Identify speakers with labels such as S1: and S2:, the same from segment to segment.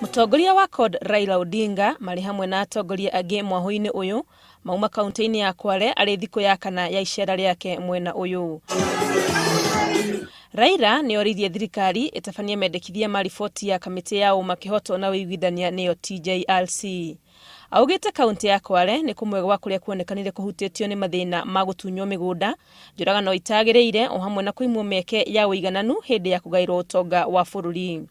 S1: Mutongoria wa CORD Raila Odinga mari hamwe na atongoria angi mwaho-ini uyu mauma kaunti-ini ya Kwale ari thikũ ya kana ya icera riake mwena uyu. Raila ni oririe thirikari itabanie mendekithia ma riboti ya kamiti ya makihoto na wiguithania niyo TJRC. Augite kaunti ya Kwale ni kumwe gwa kuria kuonekanire kuhutitio ni mathina ma gutunywo migunda, njuragano itagiriire o hamwe na kuimwo meke ya uigananu hindi ya kugairwo utonga wa bururi.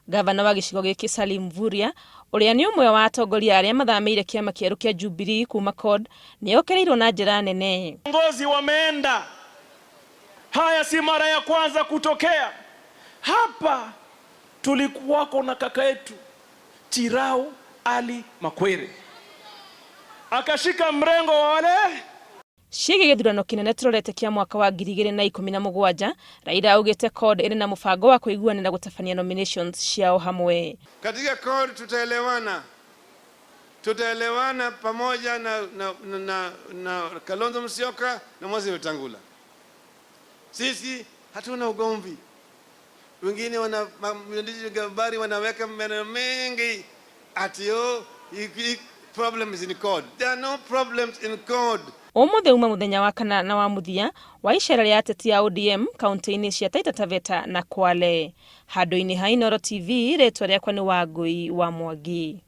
S1: Gavana wa gicigo giki Salim Mvurya uria ni umwe wa atongoria aria mathamire kiama kieru kia Jubilee kuma CORD ni okereirwo na njira nene.
S2: Viongozi wameenda, haya si mara ya kwanza kutokea hapa. Tulikuwako na kaka yetu Tirau Ali Makwere akashika mrengo wa wale
S1: Shige githurano kinene turorete kia mwaka wa 2017. Raila augite CORD iri na mubango wa kuiguanira gutabania nominations ciao hamwe.
S3: Katika CORD tutaelewana pamoja na Kalonzo Musyoka na Moses Wetangula. Sisi hatuna ugomvi. Wengine habari wanaweka maneno mengi atio problems in CORD. There are no problems in CORD.
S1: Omothe uma muthenya wa kana na wa muthia wa icera ria ateti ya ODM kaunti-ini cia Taita Taveta na Kwale. Handu-ini ha Inooro TV, ritwa riakwa ni Wangui wa Mwangi.